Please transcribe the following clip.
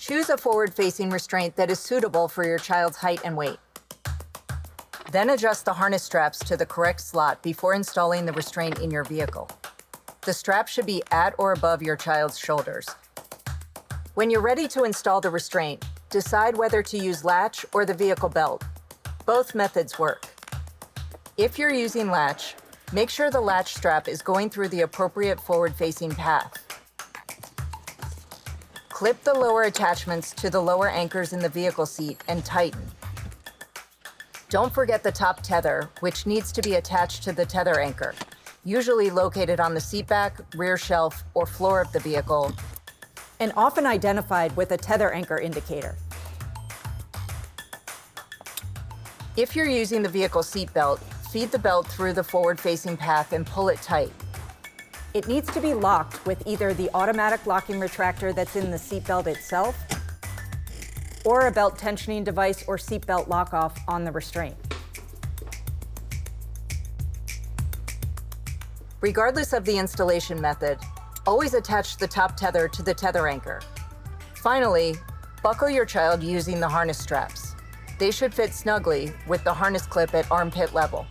Choose a forward-facing restraint that is suitable for your child's height and weight. Then adjust the harness straps to the correct slot before installing the restraint in your vehicle. The strap should be at or above your child's shoulders. When you're ready to install the restraint, decide whether to use latch or the vehicle belt. Both methods work. If you're using latch, make sure the latch strap is going through the appropriate forward-facing path. Clip the lower attachments to the lower anchors in the vehicle seat and tighten. Don't forget the top tether, which needs to be attached to the tether anchor, usually located on the seat back, rear shelf, or floor of the vehicle, and often identified with a tether anchor indicator. If you're using the vehicle seat belt, feed the belt through the forward-facing path and pull it tight. It needs to be locked with either the automatic locking retractor that's in the seatbelt itself or a belt tensioning device or seatbelt lock-off on the restraint. Regardless of the installation method, always attach the top tether to the tether anchor. Finally, buckle your child using the harness straps. They should fit snugly with the harness clip at armpit level.